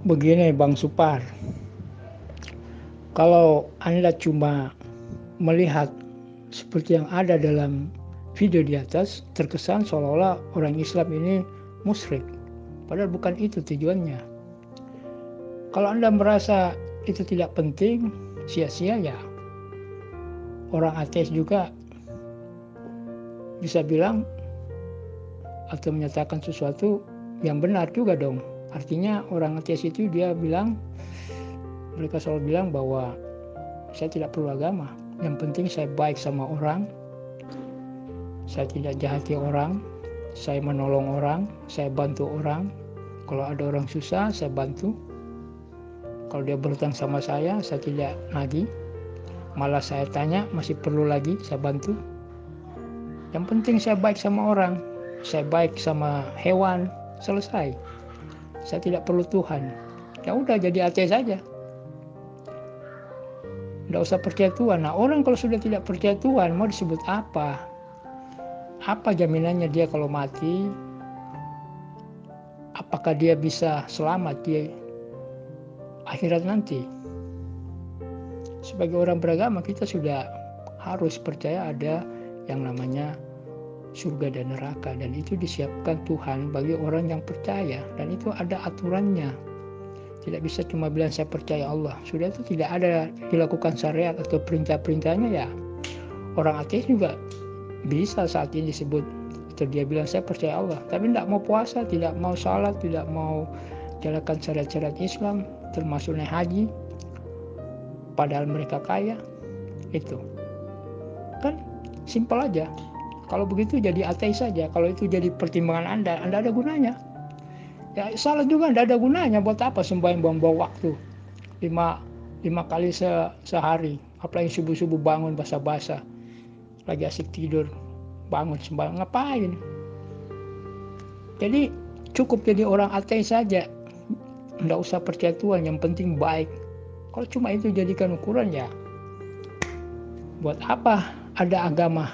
Begini Bang Supar, kalau Anda cuma melihat seperti yang ada dalam video di atas, terkesan seolah-olah orang Islam ini musyrik. Padahal bukan itu tujuannya. Kalau Anda merasa itu tidak penting, sia-sia ya. Orang ateis juga bisa bilang atau menyatakan sesuatu yang benar juga dong. Artinya orang ateis itu mereka selalu bilang bahwa saya tidak perlu agama. Yang penting saya baik sama orang, saya tidak jahati orang, saya menolong orang, saya bantu orang. Kalau ada orang susah, saya bantu. Kalau dia berhutang sama saya tidak nagih. Malah saya tanya, masih perlu lagi, saya bantu. Yang penting saya baik sama orang, saya baik sama hewan, selesai. Saya tidak perlu Tuhan. Ya udah, jadi ateis saja. Nggak usah percaya Tuhan. Nah, orang kalau sudah tidak percaya Tuhan, mau disebut apa? Apa jaminannya dia kalau mati? Apakah dia bisa selamat di akhirat nanti? Sebagai orang beragama, kita sudah harus percaya ada yang namanya surga dan neraka, dan itu disiapkan Tuhan bagi orang yang percaya, dan itu ada aturannya. Tidak bisa cuma bilang saya percaya Allah, sudah itu tidak ada dilakukan syariat atau perintah-perintahnya. Ya, orang ateis juga bisa saat ini disebut, atau dia bilang saya percaya Allah, tapi tidak mau puasa, tidak mau salat, tidak mau jalankan syariat-syariat Islam, termasuk naik haji, padahal mereka kaya. Itu kan simpel aja. Kalau begitu jadi ateis saja. Kalau itu jadi pertimbangan Anda ada gunanya. Ya salah juga, Anda ada gunanya. Buat apa sembahyang buang-buang waktu 5 kali sehari. Apalagi subuh-subuh bangun basah-basah, lagi asik tidur, bangun sembahyang, ngapain? Jadi cukup jadi orang ateis saja. Nggak usah percaya Tuhan, yang penting baik. Kalau cuma itu jadikan ukuran, ya buat apa ada agama?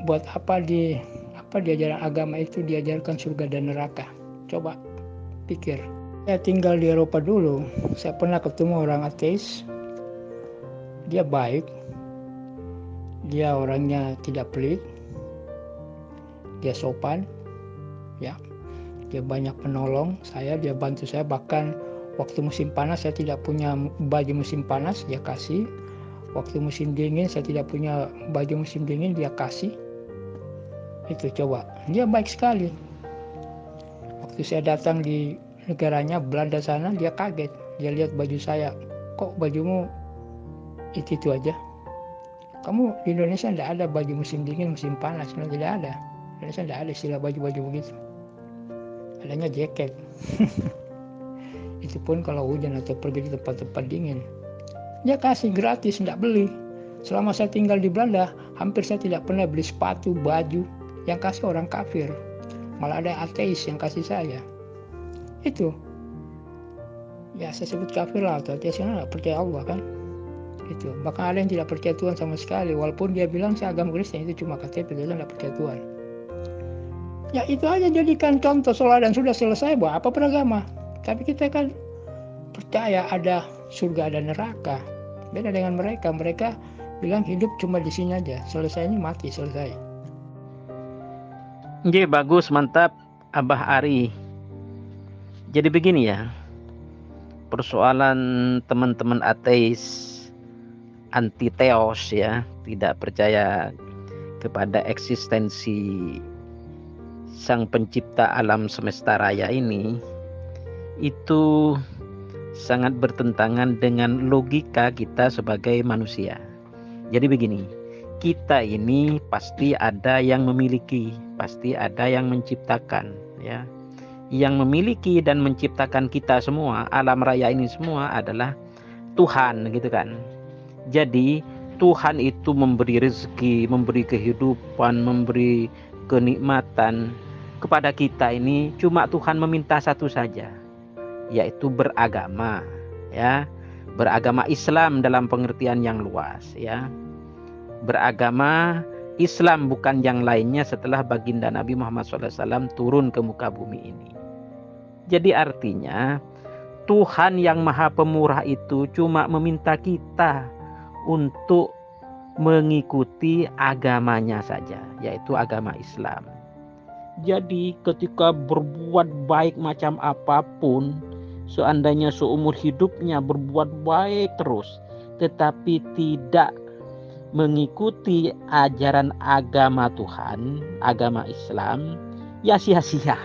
Buat apa di ajaran agama itu diajarkan surga dan neraka? Coba pikir. Saya tinggal di Eropa dulu, saya pernah ketemu orang ateis. Dia baik, dia orangnya tidak pelit, dia sopan, ya, dia banyak menolong saya, dia bantu saya. Bahkan waktu musim panas saya tidak punya baju musim panas, dia kasih. Waktu musim dingin saya tidak punya baju musim dingin, dia kasih. Itu coba, dia baik sekali. Waktu saya datang di negaranya Belanda sana, dia kaget, dia lihat baju saya, kok bajumu itu aja, kamu di Indonesia tidak ada baju musim dingin musim panas? Tidak ada, Indonesia tidak ada istilah baju-baju begitu, adanya jaket. Itu pun kalau hujan atau pergi di tempat-tempat dingin. Dia kasih gratis, tidak beli. Selama saya tinggal di Belanda, hampir saya tidak pernah beli sepatu, baju. Yang kasih orang kafir, malah ada ateis yang kasih saya. Itu ya saya sebut kafir lah, atau ateis, karena tidak percaya Allah kan. Itu bahkan ada yang tidak percaya Tuhan sama sekali, walaupun dia bilang saya agama Kristen, itu cuma KTP, dia tidak percaya Tuhan. Ya itu aja jadikan contoh dan sudah selesai. Buat apa beragama? Tapi kita kan percaya ada surga dan neraka. Beda dengan mereka bilang hidup cuma di sini aja, selesainya mati, selesai. Oke, bagus, mantap Abah Ari. Jadi begini ya, persoalan teman-teman ateis, anti teos ya, tidak percaya kepada eksistensi sang pencipta alam semesta raya ini, itu sangat bertentangan dengan logika kita sebagai manusia. Jadi begini, kita ini pasti ada yang memiliki, pasti ada yang menciptakan, ya. Yang memiliki dan menciptakan kita semua, alam raya ini semua adalah Tuhan, gitu kan. Jadi Tuhan itu memberi rezeki, memberi kehidupan, memberi kenikmatan kepada kita ini. Cuma Tuhan meminta satu saja, yaitu beragama, ya. Beragama Islam dalam pengertian yang luas, ya. Beragama Islam, bukan yang lainnya setelah baginda Nabi Muhammad SAW turun ke muka bumi ini. Jadi artinya Tuhan yang Maha Pemurah itu cuma meminta kita untuk mengikuti agamanya saja, yaitu agama Islam. Jadi ketika berbuat baik macam apapun, seandainya seumur hidupnya berbuat baik terus, tetapi tidak mengikuti ajaran agama Tuhan, agama Islam, ya sia-sia,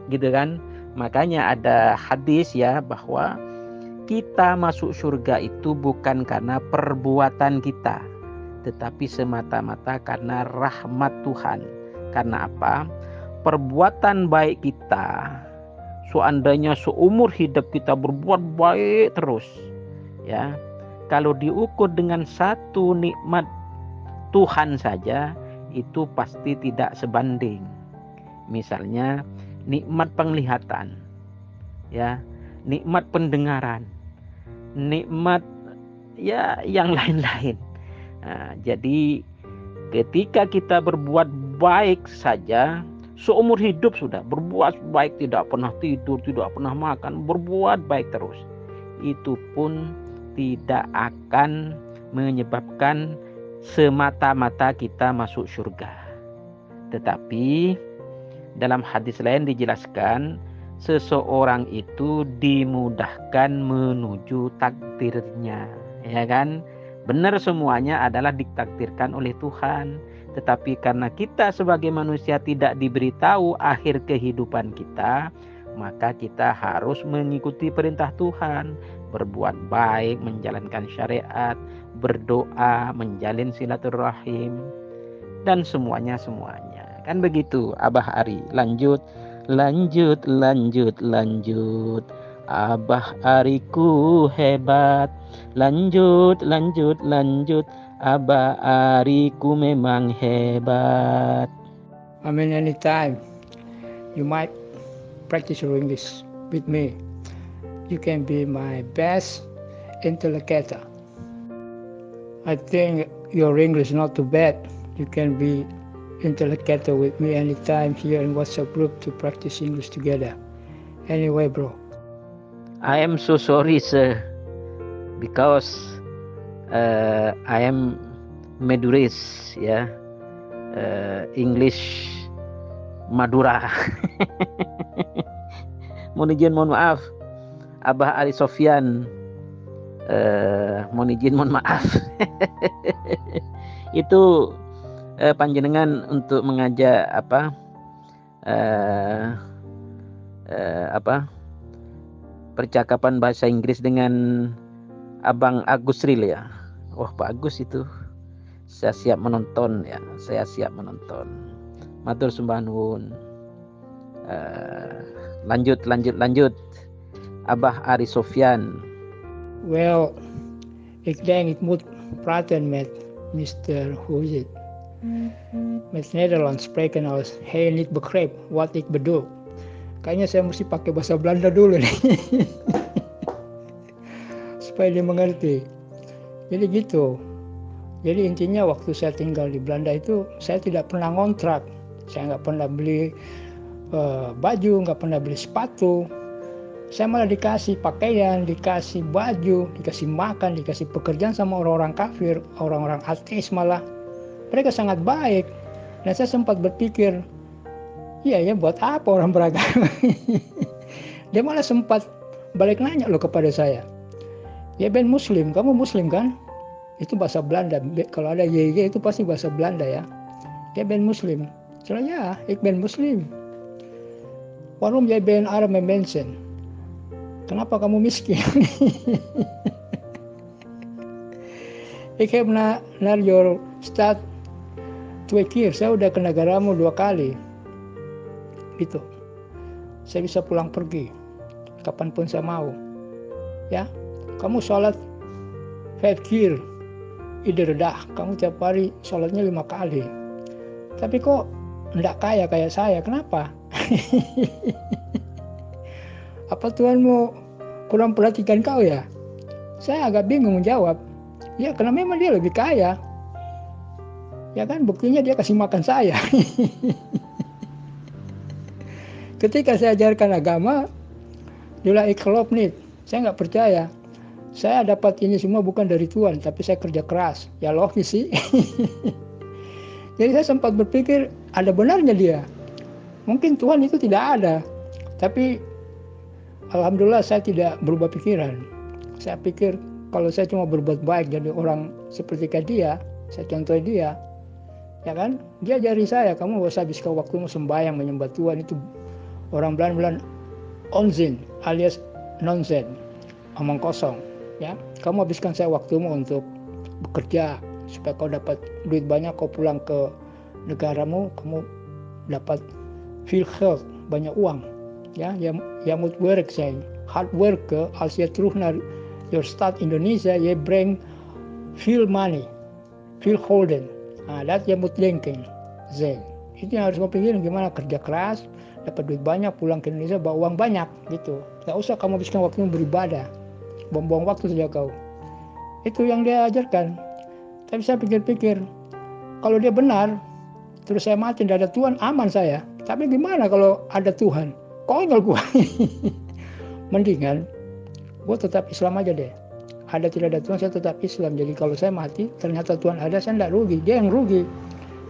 gitu kan. Makanya ada hadis ya, bahwa kita masuk surga itu bukan karena perbuatan kita, tetapi semata-mata karena rahmat Tuhan. Karena apa? Perbuatan baik kita, seandainya seumur hidup kita berbuat baik terus, ya, kalau diukur dengan satu nikmat Tuhan saja, itu pasti tidak sebanding. Misalnya nikmat penglihatan, ya, nikmat pendengaran, nikmat ya yang lain-lain. Nah, jadi ketika kita berbuat baik saja, seumur hidup sudah berbuat baik, tidak pernah tidur, tidak pernah makan, berbuat baik terus, itu pun tidak akan menyebabkan semata-mata kita masuk surga. Tetapi dalam hadis lain dijelaskan, seseorang itu dimudahkan menuju takdirnya, ya kan? Benar, semuanya adalah ditakdirkan oleh Tuhan. Tetapi karena kita sebagai manusia tidak diberitahu akhir kehidupan kita, maka kita harus mengikuti perintah Tuhan, berbuat baik, menjalankan syariat, berdoa, menjalin silaturahim, dan semuanya. Kan begitu, Abah Ari. Lanjut. Abah Ariku hebat. Lanjut. Abah Ariku memang hebat. I mean, anytime you might practice your English with me, you can be my best interlocutor. I think your English is not too bad. You can be interlocutor with me anytime here in WhatsApp group to practice English together. Anyway, bro. I am so sorry, sir, because I am Maduris, ya, English Madura. Mohon maaf, Abah Ali Sofyan. Mohon maaf. Itu panjenengan untuk mengajak percakapan bahasa Inggris dengan Abang Agus Ril, ya. Wah, bagus itu. Saya siap menonton, ya. Matur sembah nuwun. Lanjut. Abah Ari Sofyan. Well, ik denk ik moet praten met Mr. Hoe is het? Met Nederlands spreken als hij niet begrijpt wat ik bedoel. Kayaknya saya mesti pakai bahasa Belanda dulu nih. Supaya dia mengerti. Jadi gitu. Jadi intinya waktu saya tinggal di Belanda itu, saya tidak pernah ngontrak. Saya nggak pernah beli baju, nggak pernah beli sepatu. Saya malah dikasih pakaian, dikasih baju, dikasih makan, dikasih pekerjaan sama orang-orang kafir, orang-orang ateis malah. Mereka sangat baik. Dan saya sempat berpikir, iya ya, buat apa orang beragama? Dia malah sempat balik nanya loh kepada saya. Ya ben muslim, kamu muslim kan? Itu bahasa Belanda. Kalau ada YY itu pasti bahasa Belanda ya. Ya ben muslim. Saya ya, ik ben muslim. Waarom jij ben arme mensen? Kenapa kamu miskin? Ik heb naar your stad 2 keer. Saya udah ke negaramu 2 kali. Gitu. Saya bisa pulang pergi kapanpun saya mau. Ya, kamu sholat 5 keer. Ieder dag. Kamu tiap hari sholatnya 5 kali. Tapi kok enggak kaya kayak saya? Kenapa? Apa Tuhan mau kurang perhatikan kau ya? Saya agak bingung menjawab. Ya karena memang dia lebih kaya. Ya kan, buktinya dia kasih makan saya. Ketika saya ajarkan agama, Nilai ikhlas nih, saya nggak percaya. Saya dapat ini semua bukan dari Tuhan, tapi saya kerja keras. Ya logis sih. Jadi saya sempat berpikir, ada benarnya dia. Mungkin Tuhan itu tidak ada. Tapi alhamdulillah saya tidak berubah pikiran. Saya pikir kalau saya cuma berbuat baik jadi orang seperti dia, saya contoh dia, ya kan? Dia ajari saya, kamu gak usah habiskan waktumu sembahyang menyembah Tuhan, itu orang Belanda bilang onzin alias nonsen, omong kosong. Ya, kamu habiskan saya waktumu untuk bekerja supaya kau dapat duit banyak, kau pulang ke negaramu, kamu dapat feel health, banyak uang. Ya, ya moet werk zijn, hard work als je terug naar your stad Indonesia, je bring veel money, veel golden. Nah, dat je moet denken zijn. Itu yang harus kamu pikirin, gimana kerja keras, dapat duit banyak, pulang ke Indonesia bawa uang banyak gitu. Gak usah kamu habiskan waktumu beribadah, buang-buang waktu saja kau. Itu yang dia ajarkan. Tapi saya pikir-pikir, kalau dia benar, terus saya mati tidak ada Tuhan, aman saya. Tapi gimana kalau ada Tuhan? Konyol gua. Mendingan gua tetap Islam aja deh. Ada tidak ada Tuhan, saya tetap Islam. Jadi kalau saya mati, ternyata Tuhan ada, saya tidak rugi. Dia yang rugi.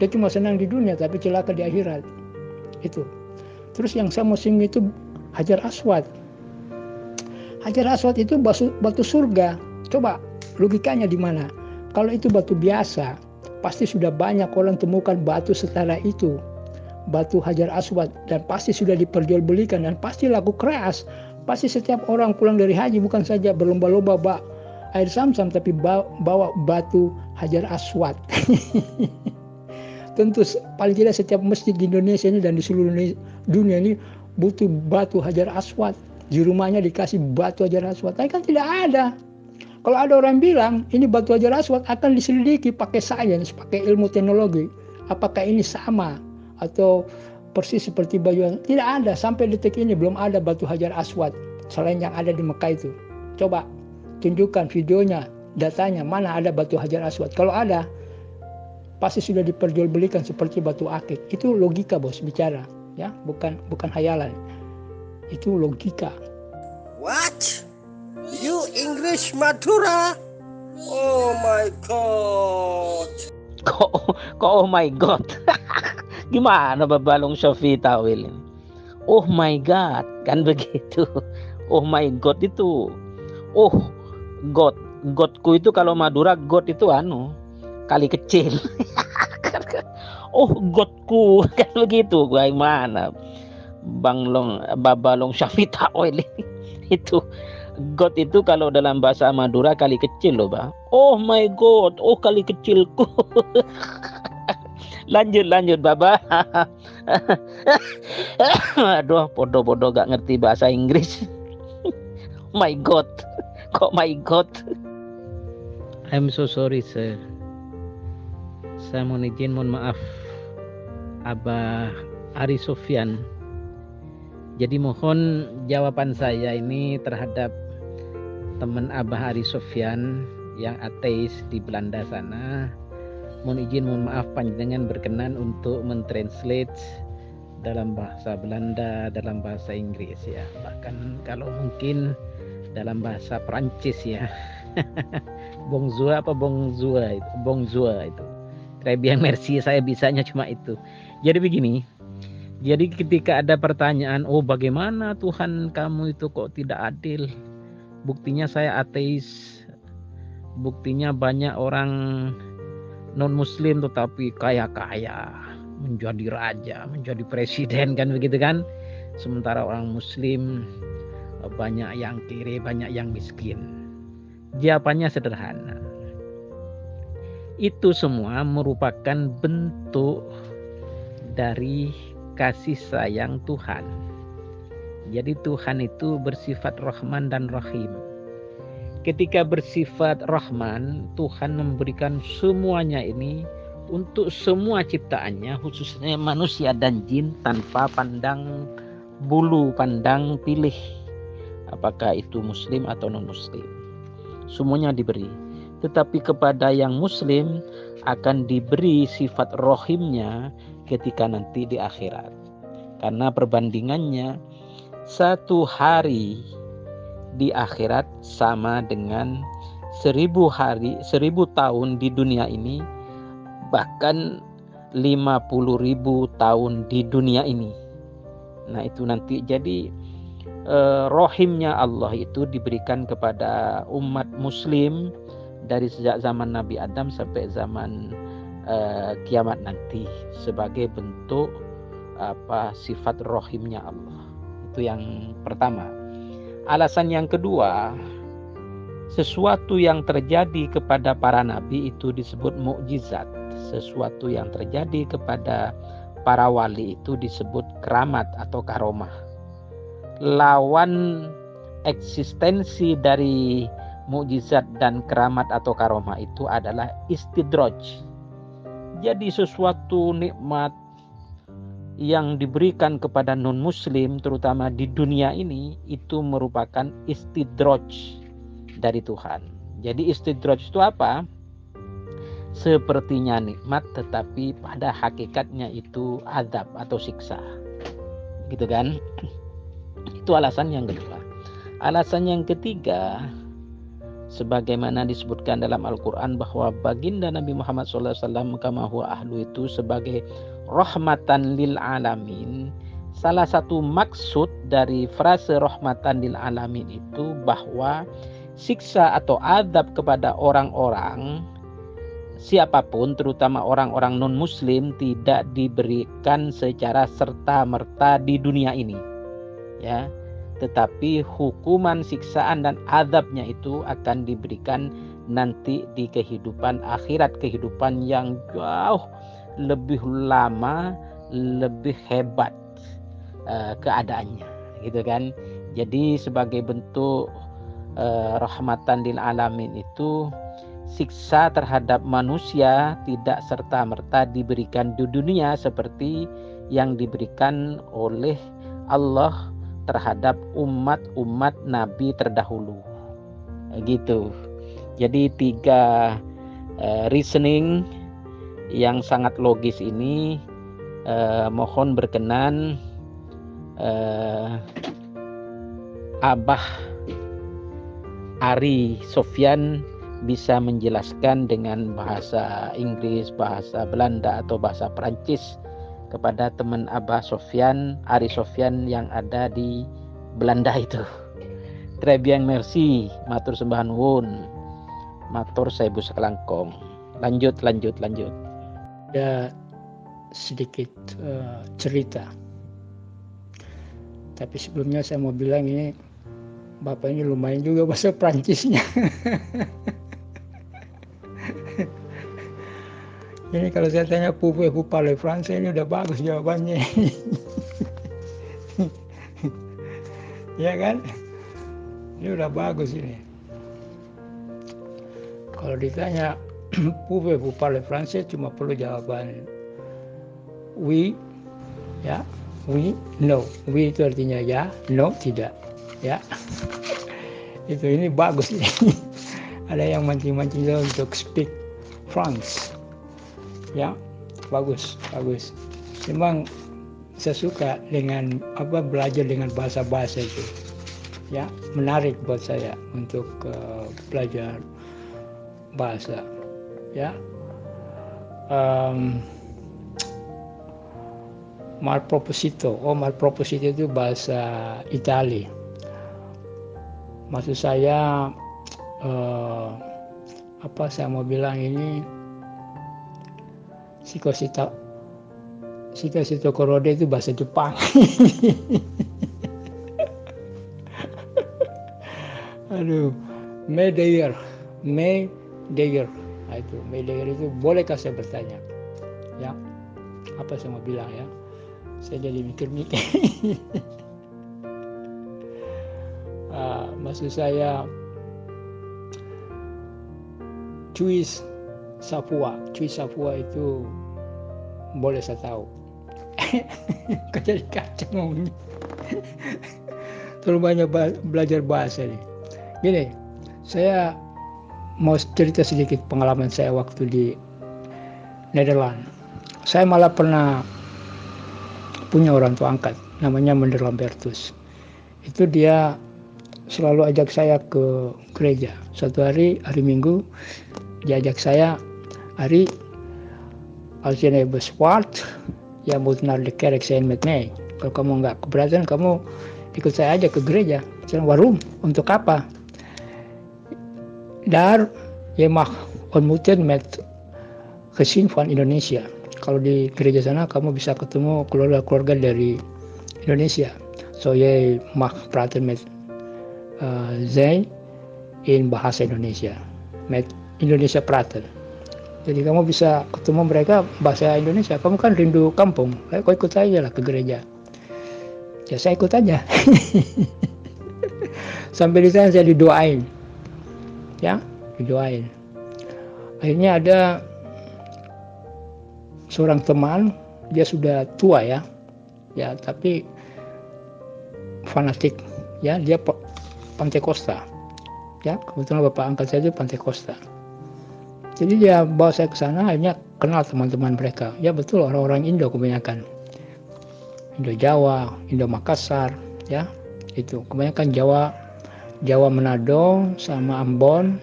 Dia cuma senang di dunia, tapi celaka di akhirat. Itu. Terus yang saya mau singgung itu Hajar Aswad. Hajar Aswad itu batu surga. Coba logikanya di mana? Kalau itu batu biasa, pasti sudah banyak orang temukan batu setara itu. Batu Hajar Aswad, dan pasti sudah diperjualbelikan dan pasti laku keras. Pasti setiap orang pulang dari haji bukan saja berlomba-lomba bawa air Zam-Zam, tapi bawa batu Hajar Aswad. Tentu paling tidak setiap masjid di Indonesia ini dan di seluruh dunia ini butuh batu Hajar Aswad. Di rumahnya dikasih batu Hajar Aswad. Tapi kan tidak ada. Kalau ada orang bilang ini batu Hajar Aswad, akan diselidiki pakai sains, pakai ilmu teknologi. Apakah ini sama atau persis seperti baju? Tidak ada, sampai detik ini belum ada batu Hajar Aswad selain yang ada di Mekah itu. Coba tunjukkan videonya, datanya, mana ada batu Hajar Aswad. Kalau ada, pasti sudah diperjualbelikan seperti batu akik. Itu logika bos bicara, ya, bukan hayalan. Itu logika. What? You English Madura? Oh my God. Kok oh my God? Gimana Babalong Shafi tawil ini? Oh my God, kan begitu. Oh my God itu. Oh God, Godku itu kalau Madura God itu kali kecil. Oh Godku, kan begitu. Gimana Babalong Shafi tawil itu. God itu kalau dalam bahasa Madura kali kecil loh, Bang. Oh my God, oh kali kecilku. Lanjut Baba. Aduh, bodoh gak ngerti bahasa Inggris. My God. Kok my God? I'm so sorry, sir. Saya mohon maaf, Abah Ari Sofyan. Jadi mohon jawaban saya ini terhadap teman Abah Ari Sofyan yang ateis di Belanda sana. Mohon maaf panjenengan berkenan untuk mentranslate dalam bahasa Belanda, dalam bahasa Inggris ya. Bahkan kalau mungkin dalam bahasa Perancis ya. Bonjour itu. Très bien, merci, saya bisanya cuma itu. Jadi begini. Jadi ketika ada pertanyaan, oh bagaimana Tuhan kamu itu kok tidak adil? Buktinya saya ateis. Buktinya banyak orang non-muslim tetapi kaya-kaya, menjadi raja, menjadi presiden, kan begitu kan? Sementara orang muslim banyak yang kiri, banyak yang miskin. Jawabannya sederhana. Itu semua merupakan bentuk dari kasih sayang Tuhan. Jadi Tuhan itu bersifat Rahman dan Rahim. Ketika bersifat Rahman, Tuhan memberikan semuanya ini untuk semua ciptaannya, khususnya manusia dan jin, tanpa pandang bulu, pandang pilih apakah itu muslim atau non muslim. Semuanya diberi. Tetapi kepada yang muslim akan diberi sifat rohimnya ketika nanti di akhirat. Karena perbandingannya, satu hari di akhirat sama dengan 1000 tahun di dunia ini, bahkan 50.000 tahun di dunia ini. Nah itu nanti jadi rohimnya Allah itu diberikan kepada umat muslim dari sejak zaman Nabi Adam sampai zaman kiamat nanti, sebagai bentuk sifat rohimnya Allah. Itu yang pertama. Alasan yang kedua, sesuatu yang terjadi kepada para nabi itu disebut mukjizat. Sesuatu yang terjadi kepada para wali itu disebut keramat atau karomah. Lawan eksistensi dari mukjizat dan keramat atau karomah itu adalah istidraj. Jadi sesuatu nikmat yang diberikan kepada non-muslim terutama di dunia ini itu merupakan istidraj dari Tuhan. Jadi istidraj itu apa? Sepertinya nikmat tetapi pada hakikatnya itu azab atau siksa. Gitu kan? Itu alasan yang kedua. Alasan yang ketiga, sebagaimana disebutkan dalam Al-Quran bahwa baginda Nabi Muhammad SAW kama huwa ahlu itu sebagai rahmatan lil alamin. Salah satu maksud dari frase rahmatan lil alamin itu bahwa siksa atau azab kepada orang-orang siapapun, terutama orang-orang non-muslim, tidak diberikan secara serta-merta di dunia ini, ya. Tetapi hukuman, siksaan dan azabnya itu akan diberikan nanti di kehidupan akhirat, kehidupan yang jauh lebih lama, lebih hebat keadaannya, gitu kan. Jadi sebagai bentuk rahmatan lil alamin itu, siksa terhadap manusia tidak serta-merta diberikan di dunia seperti yang diberikan oleh Allah terhadap umat-umat Nabi terdahulu, gitu. Jadi 3 reasoning yang sangat logis ini mohon berkenan Abah Ari Sofyan bisa menjelaskan dengan bahasa Inggris, bahasa Belanda atau bahasa Perancis kepada teman Abah Sofyan, Ari Sofyan yang ada di Belanda itu. Très bien, merci. Matur sembah nuwun. Matur saebu sakelangkong. Lanjut. Ada sedikit cerita. Tapi sebelumnya saya mau bilang ini Bapak ini lumayan juga bahasa Prancisnya. Ini kalau saya tanya pouvez-vous parler français, ini udah bagus jawabannya. Ya kan? Ini udah bagus ini. Kalau ditanya pouvez-vous parler français, cuma perlu jawaban oui, ya, oui, no. Oui itu artinya ya, no tidak, ya. Itu ini bagus ini. Ada yang mancing-mancing untuk speak France. Ya, bagus. Memang saya suka dengan belajar dengan bahasa-bahasa itu. Ya, menarik buat saya untuk belajar bahasa. Ya, malproposito itu bahasa Itali. Maksud saya saya mau bilang ini Shikosito Korode itu bahasa Jepang. Aduh, Medeir. Nah, itu Medeir itu bolehkah saya bertanya? Ya, apa saya mau bilang ya? Saya jadi mikir-mikir. Maksud saya Cuis Sapua itu boleh saya tahu. Kok jadi kacau ngomongnya. Terlalu banyak belajar bahasa nih. Gini, saya mau cerita sedikit pengalaman saya waktu di Nederland. Saya malah pernah punya orang tua angkat, namanya Meneer Lambertus. Itu dia selalu ajak saya ke gereja. Suatu hari Minggu, dia ajak saya, Ari, als je nou bezwaart, ya moet naar de kerk zijn met mij. Kalau kamu nggak keberatan, kamu ikut saya aja ke gereja. Saya bilang, waarom? Untuk apa? Daar je mag ontmoeten met gezin van Indonesia. Kalau di gereja sana kamu bisa ketemu keluarga-keluarga dari Indonesia. So jij mag praten met zij in bahasa Indonesia. Met Indonesia praten. Jadi kamu bisa ketemu mereka bahasa Indonesia. Kamu kan rindu kampung. Kau ikut aja lah ke gereja. Ya saya ikut aja. Sampai di sana saya didoain. Ya, didoain. Akhirnya ada seorang teman, dia sudah tua ya, tapi fanatik, ya, dia Pantekosta, ya, kebetulan bapak angkat saya itu Pantekosta. Jadi dia bawa saya ke sana, akhirnya kenal teman-teman mereka. Ya betul, orang-orang Indo kebanyakan, Indo Jawa, Indo Makassar, ya, itu kebanyakan Jawa Manado sama Ambon,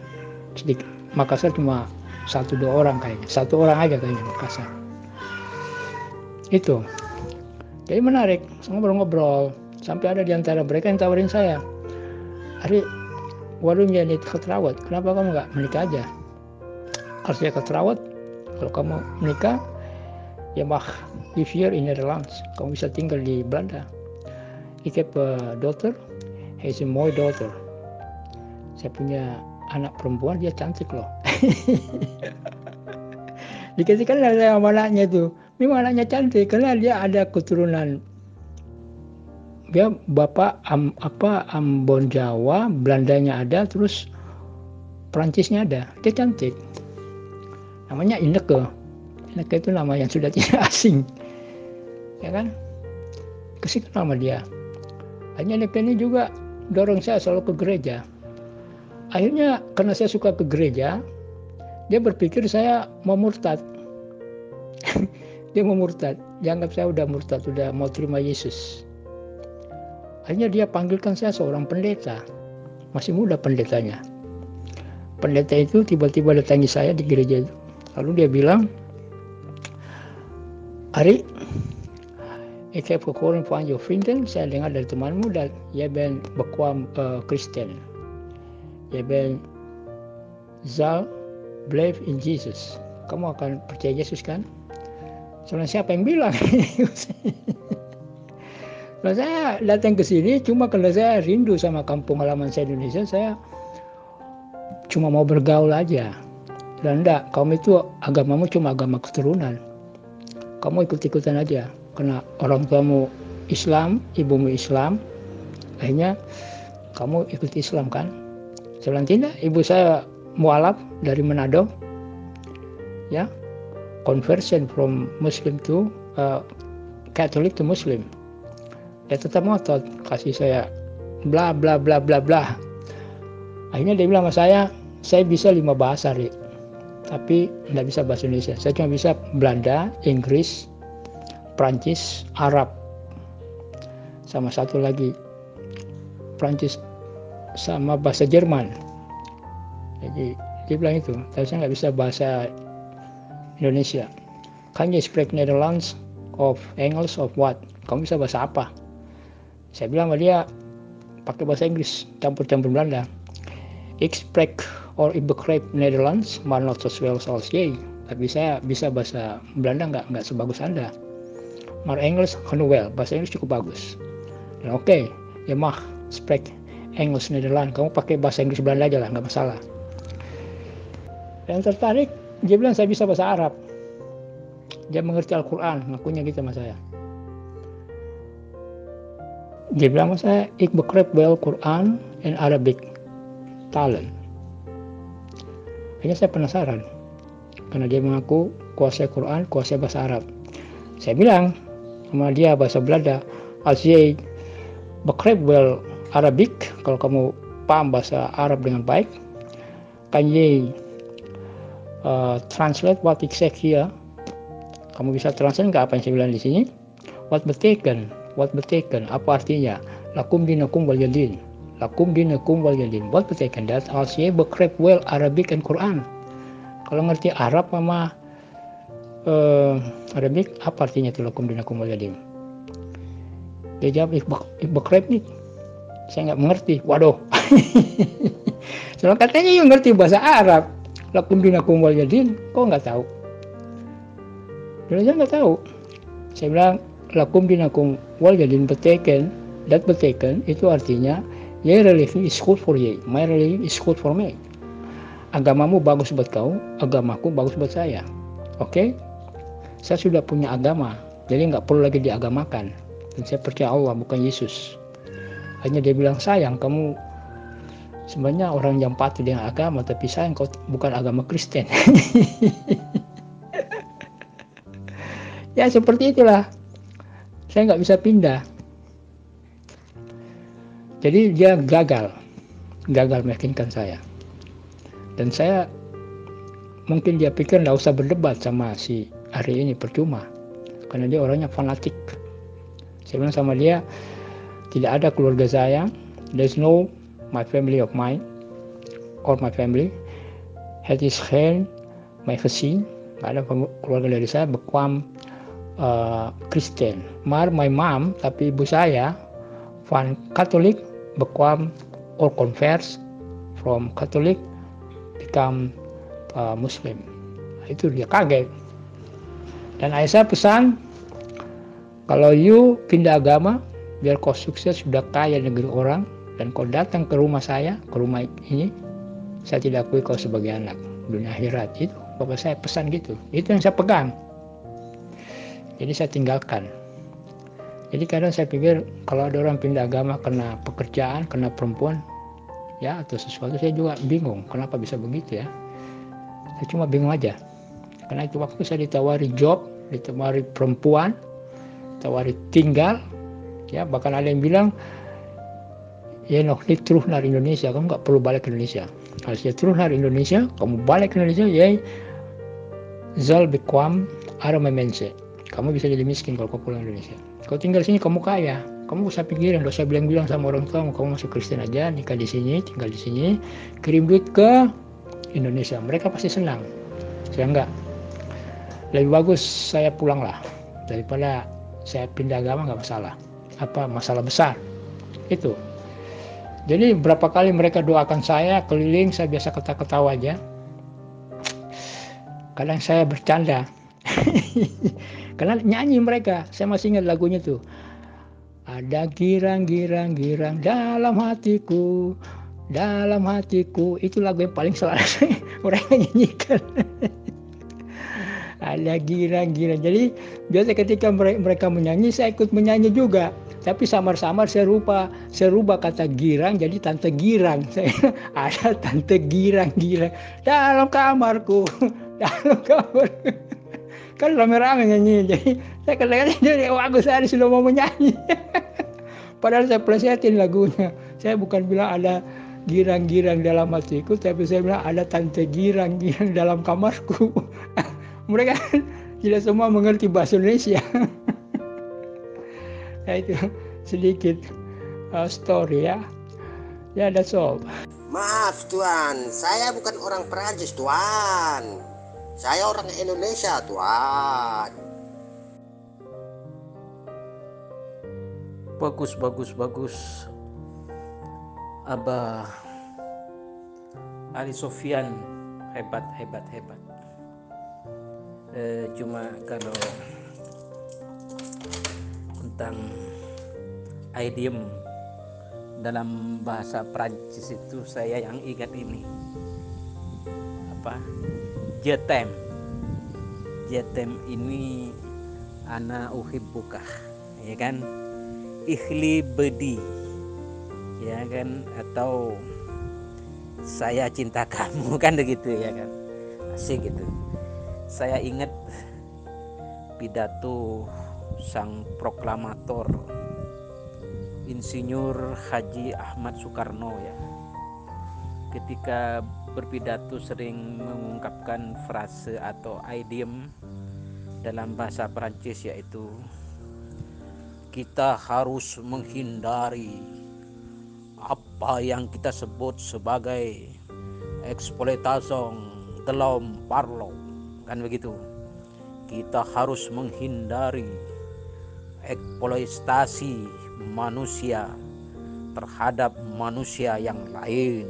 sedikit Makassar cuma 1-2 orang kayaknya, 1 orang aja kayaknya Makassar. Itu, jadi menarik, ngobrol-ngobrol, sampai ada di antara mereka yang tawarin saya, Ari, waarom jij niet getrouwd? Kenapa kamu nggak menikah aja? Als je getrouwd, kalau kamu menikah, je mag live here in Nederland, kamu bisa tinggal di Belanda. Ik heb dochter, hij is een mooie dochter. Saya punya anak perempuan, dia cantik loh. Dikasihkan saya sama anaknya tuh, memang anaknya cantik karena dia ada keturunan, dia bapak Ambon Jawa, Belandanya ada, terus Perancisnya ada. Dia cantik. Namanya Ineke. Ineke itu nama yang sudah tidak asing, ya kan? Kasihkan nama dia. Hanya Ineke ini juga dorong saya selalu ke gereja. Akhirnya karena saya suka ke gereja, dia berpikir saya mau murtad. Dia mau murtad, dianggap saya udah murtad, udah mau terima Yesus. Akhirnya dia panggilkan saya seorang pendeta, masih muda pendetanya. Pendeta itu tiba-tiba datangi saya di gereja itu. Lalu dia bilang, Ari, ik heb gehoord van je vrienden, saya dengar dari temanmu dat jij bent bekwaam Kristen. Jij bent zal believe in Jesus. Kamu akan percaya Yesus kan? Soalnya siapa yang bilang? Kalau saya datang ke sini cuma karena saya rindu sama kampung halaman saya Indonesia, saya cuma mau bergaul aja. Dan enggak, kamu itu agamamu cuma agama keturunan. Kamu ikut-ikutan aja. Karena orang tuamu Islam, ibumu Islam, akhirnya kamu ikut Islam kan? Saya bilang tidak, ibu saya mualaf dari Manado, ya, conversion from Muslim to Catholic to Muslim. Dia tetap ngotot kasih saya bla bla bla bla bla. Akhirnya dia bilang sama saya bisa 5 bahasa, Rik, tapi nggak bisa bahasa Indonesia. Saya cuma bisa Belanda, Inggris, Prancis, Arab, sama satu lagi Prancis sama bahasa Jerman. Jadi dia bilang itu, tapi saya nggak bisa bahasa Indonesia. Kan you speak Netherlands of English of what? Kamu bisa bahasa apa? Saya bilang sama dia pakai bahasa Inggris campur-campur Belanda. Ik spreek or ik begrijp Nederlands, maar not so well als jij. Tapi saya bisa bahasa Belanda nggak sebagus Anda. Maar Engels genoeg wel, bahasa Inggris cukup bagus. Dan oke, ya mag spreek Engels Nederland, kamu pakai bahasa Inggris Belanda aja lah, nggak masalah. Yang tertarik, dia bilang saya bisa bahasa Arab. Dia mengerti Al-Quran, ngakunya gitu sama saya. Dia bilang sama saya, ik begrijp wel Quran and Arabic talen. Akhirnya saya penasaran, karena dia mengaku kuasai Quran, kuasai bahasa Arab. Saya bilang sama dia bahasa Belanda, als jij begrijp wel Arabic, kalau kamu paham bahasa Arab dengan baik, kan je translate what ik zeg hier. Kamu bisa translate nggak apa yang saya bilang di sini? What betekent? Apa artinya? Lakum dinakum waliyadin. lakum dinakum waliyadin. What betekent dat? Als je begrijpt wel Arabic en Quran. Kalau ngerti Arab sama Arabic, apa artinya itu lakum dinakum waliyadin? Dia jawab, ik begrijp niet. Saya nggak mengerti. Waduh. Soalnya katanya yang ngerti bahasa Arab. Lakum dinakum waliyadin, kok nggak tahu? Dia aja nggak tahu. Saya bilang, lakum dinakum waliyadin dat betekent, itu artinya, je religie is goed voor je, my religie is goed voor me. Agamamu bagus buat kau, agamaku bagus buat saya. Oke? Saya sudah punya agama, jadi nggak perlu lagi diagamakan. Dan saya percaya Allah, bukan Yesus. Hanya dia bilang, sayang, kamu sebenarnya orang yang patuh dengan agama, tapi sayang kau bukan agama Kristen. Ya seperti itulah. Saya nggak bisa pindah. Jadi dia gagal meyakinkan saya. Dan saya, mungkin dia pikir nggak usah berdebat sama si Ari ini, percuma. Karena dia orangnya fanatik. Saya bilang sama dia, tidak ada keluarga saya. There's no my family of mine or my family. Het is geen mijn gezin. Nggak ada keluarga dari saya bekwam Kristen. Maar my mom, tapi ibu saya van Katolik bekwam or converts from Catholic become Muslim. Itu dia kaget. Dan ayah saya pesan, kalau you pindah agama, biar kau sukses, sudah kaya negeri orang, dan kau datang ke rumah saya, ke rumah ini, saya tidak akui kau sebagai anak dunia akhirat. Itu bapak saya pesan gitu. Itu yang saya pegang. Jadi saya tinggalkan. Jadi kadang saya pikir kalau ada orang pindah agama karena pekerjaan, karena perempuan, ya atau sesuatu, saya juga bingung kenapa bisa begitu ya. Saya cuma bingung aja. Karena itu waktu saya ditawari job, ditawari perempuan, ditawari tinggal, ya bahkan ada yang bilang, ya nog niet terug naar Indonesia, kamu nggak perlu balik ke Indonesia. Kalau saya terus naar Indonesia, kamu balik ke Indonesia, ya zal bekwam arme mensen. Kamu bisa jadi miskin kalau kau pulang ke Indonesia. Kau tinggal di sini, kamu kaya. Kamu usah pikirin, gak usah bilang-bilang sama orang tua, kamu masuk Kristen aja, nikah di sini, tinggal di sini, kirim duit ke Indonesia. Mereka pasti senang. Saya enggak. Lebih bagus saya pulang lah, daripada saya pindah agama, nggak masalah. Apa masalah besar? Itu. Jadi berapa kali mereka doakan saya, keliling, saya biasa ketawa-ketawa aja. Kadang saya bercanda. Karena nyanyi mereka, saya masih ingat lagunya tuh. Ada girang-girang-girang dalam hatiku, itu lagu yang paling selalu mereka nyanyikan. Ada girang-girang. Jadi biasa ketika mereka menyanyi, saya ikut menyanyi juga. Tapi samar-samar saya rubah kata girang jadi tante girang. Ada tante girang-girang dalam kamarku, dalam kamarku. Kan rame-rame nyanyi, jadi saya kadang-kadang jadi bagus hari sudah mau menyanyi. Padahal saya plesetin lagunya. Saya bukan bilang ada girang-girang dalam hatiku, tapi saya bilang ada tante girang-girang dalam kamarku. Mereka tidak semua mengerti bahasa Indonesia. Ya itu sedikit story ya. Ya that's all. Maaf Tuan, saya bukan orang Perancis Tuan. Saya orang Indonesia Tuan. Bagus. Abah Ali Sofyan hebat. Cuma kalau tentang idiom dalam bahasa Prancis itu saya yang ingat ini apa? Jetem ini ana uhibbuka, ya kan? Ikhli bedi, ya kan? Atau saya cinta kamu, kan begitu ya kan? Asik gitu. Saya ingat pidato sang proklamator Insinyur Haji Ahmad Soekarno ya. Ketika berpidato sering mengungkapkan frase atau idiom dalam bahasa Perancis, yaitu kita harus menghindari apa yang kita sebut sebagai eksploitasi dalam parlo, kan begitu. Kita harus menghindari eksploitasi manusia terhadap manusia yang lain.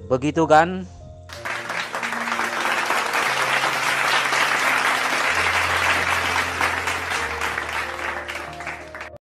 Begitu kan?